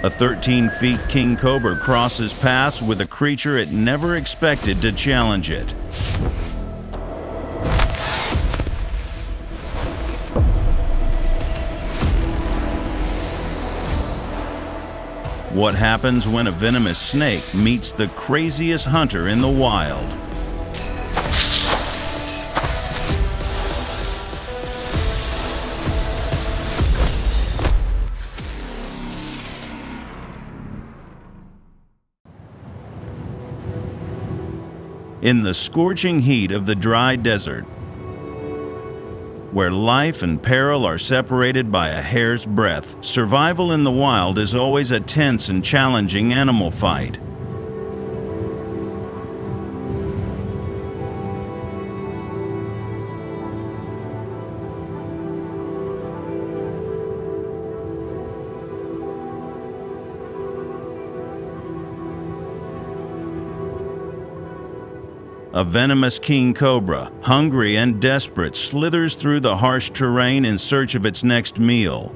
A 13-feet king cobra crosses paths with a creature it never expected to challenge it. What happens when a venomous snake meets the craziest hunter in the wild? In the scorching heat of the dry desert, where life and peril are separated by a hair's breadth, survival in the wild is always a tense and challenging animal fight. A venomous king cobra, hungry and desperate, slithers through the harsh terrain in search of its next meal.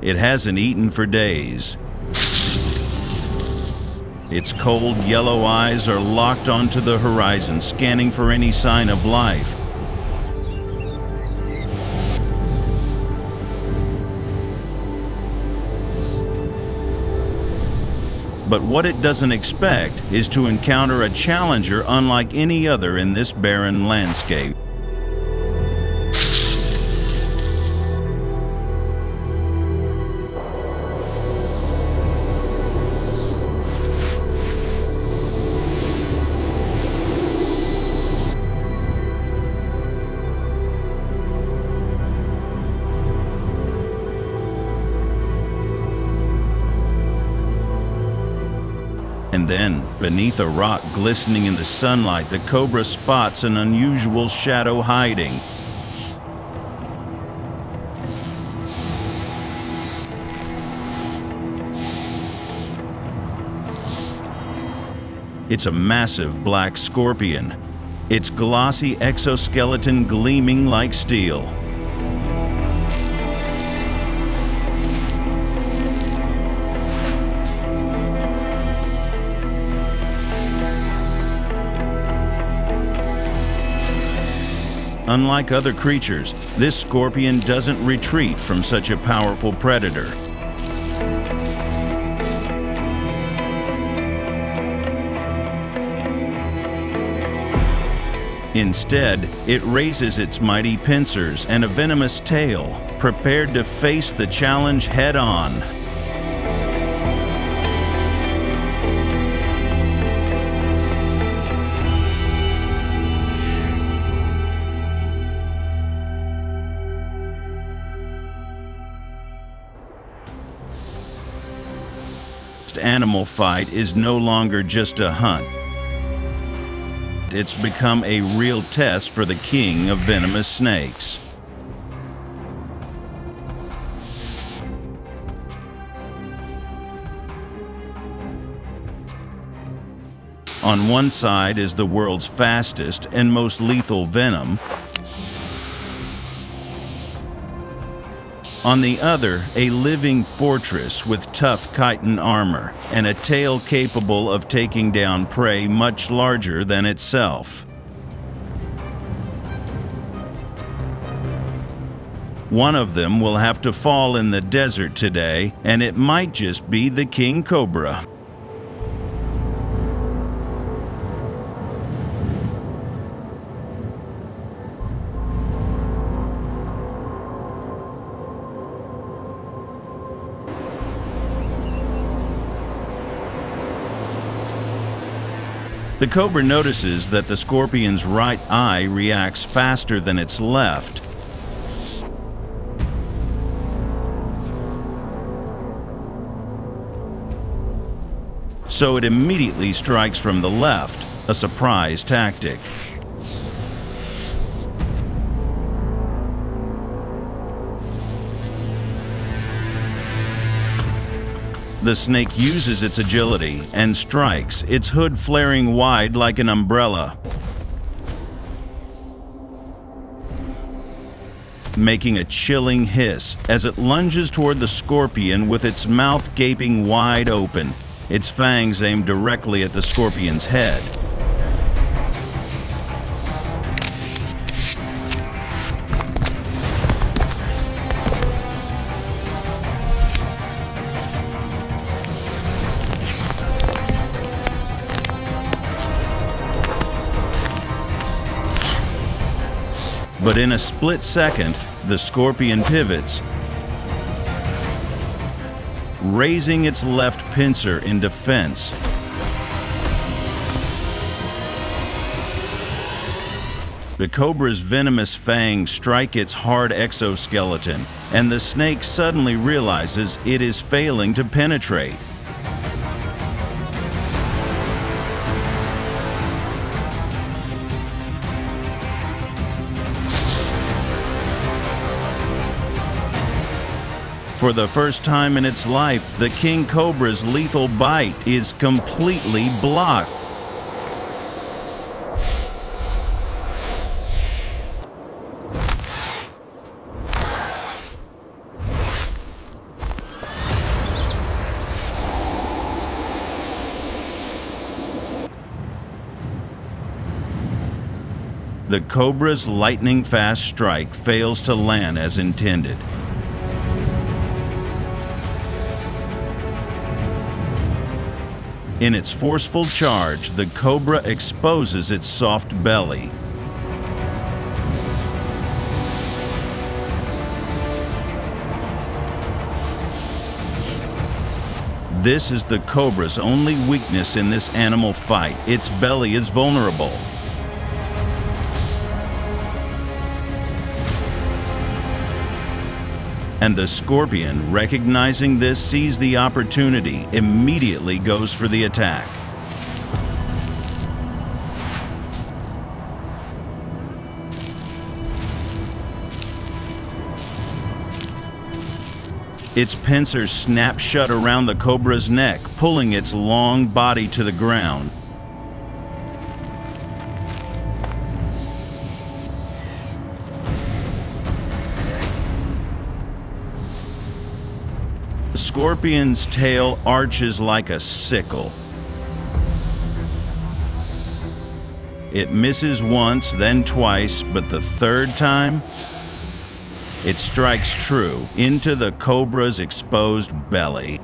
It hasn't eaten for days. Its cold yellow eyes are locked onto the horizon, scanning for any sign of life. But what it doesn't expect is to encounter a challenger unlike any other in this barren landscape. And then, beneath a rock glistening in the sunlight, the cobra spots an unusual shadow hiding. It's a massive black scorpion, its glossy exoskeleton gleaming like steel. Unlike other creatures, this scorpion doesn't retreat from such a powerful predator. Instead, it raises its mighty pincers and a venomous tail, prepared to face the challenge head-on. Animal fight is no longer just a hunt. It's become a real test for the king of venomous snakes. On one side is the world's fastest and most lethal venom. On the other, a living fortress with tough chitin armor and a tail capable of taking down prey much larger than itself. One of them will have to fall in the desert today, and it might just be the king cobra. The cobra notices that the scorpion's right eye reacts faster than its left. So it immediately strikes from the left, a surprise tactic. The snake uses its agility and strikes, its hood flaring wide like an umbrella, making a chilling hiss as it lunges toward the scorpion with its mouth gaping wide open, its fangs aimed directly at the scorpion's head. But in a split second, the scorpion pivots, raising its left pincer in defense. The cobra's venomous fangs strike its hard exoskeleton, and the snake suddenly realizes it is failing to penetrate. For the first time in its life, the king cobra's lethal bite is completely blocked. The cobra's lightning-fast strike fails to land as intended. In its forceful charge, the cobra exposes its soft belly. This is the cobra's only weakness in this animal fight. Its belly is vulnerable. And the scorpion, recognizing this, sees the opportunity, immediately goes for the attack. Its pincers snap shut around the cobra's neck, pulling its long body to the ground. The scorpion's tail arches like a sickle. It misses once, then twice, but the third time, it strikes true into the cobra's exposed belly.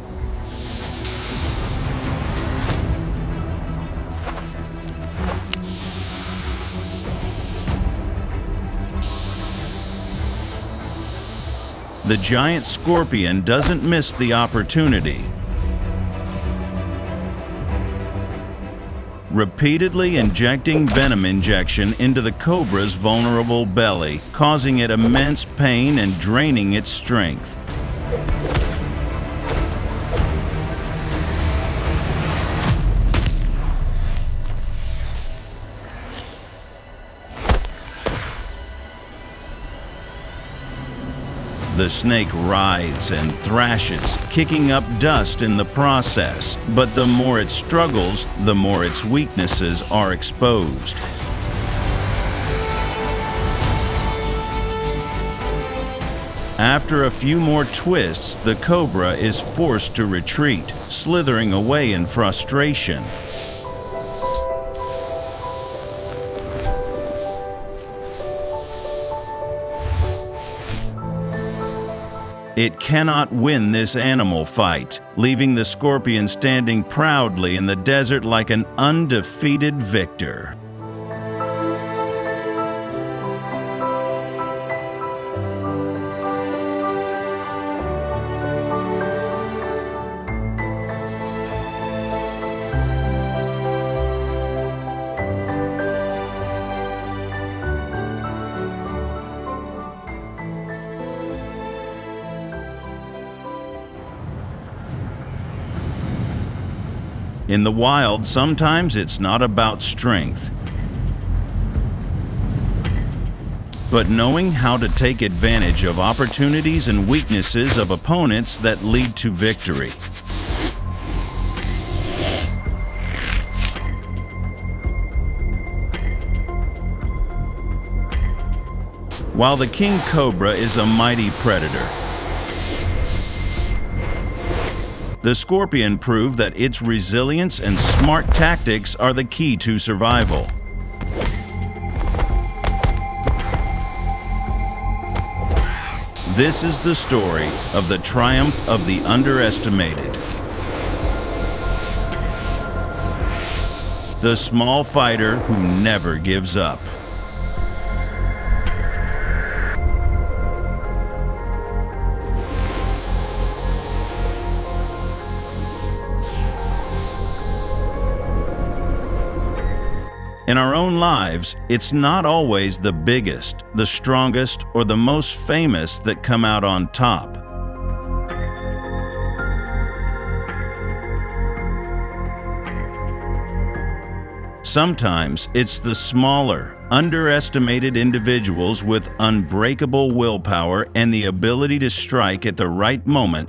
The giant scorpion doesn't miss the opportunity. Repeatedly injecting venom injection into the cobra's vulnerable belly, causing it immense pain and draining its strength. The snake writhes and thrashes, kicking up dust in the process, but the more it struggles, the more its weaknesses are exposed. After a few more twists, the cobra is forced to retreat, slithering away in frustration. It cannot win this animal fight, leaving the scorpion standing proudly in the desert like an undefeated victor. In the wild, sometimes it's not about strength, but knowing how to take advantage of opportunities and weaknesses of opponents that lead to victory. while the king cobra is a mighty predator. The scorpion proved that its resilience and smart tactics are the key to survival. This is the story of the triumph of the underestimated. The small fighter who never gives up. In our own lives, it's not always the biggest, the strongest, or the most famous that come out on top. Sometimes it's the smaller, underestimated individuals with unbreakable willpower and the ability to strike at the right moment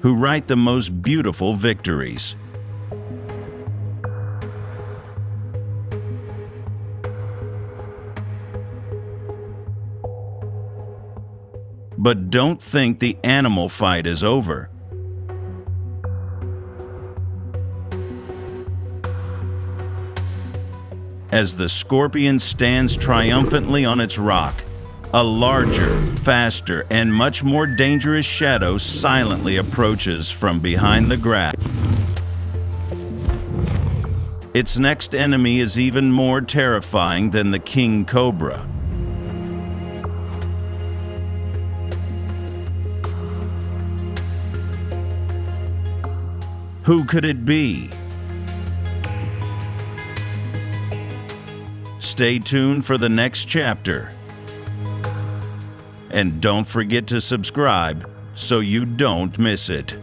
who write the most beautiful victories. But don't think the animal fight is over. As the scorpion stands triumphantly on its rock, a larger, faster, and much more dangerous shadow silently approaches from behind the grass. Its next enemy is even more terrifying than the king cobra. Who could it be? Stay tuned for the next chapter. And don't forget to subscribe so you don't miss it.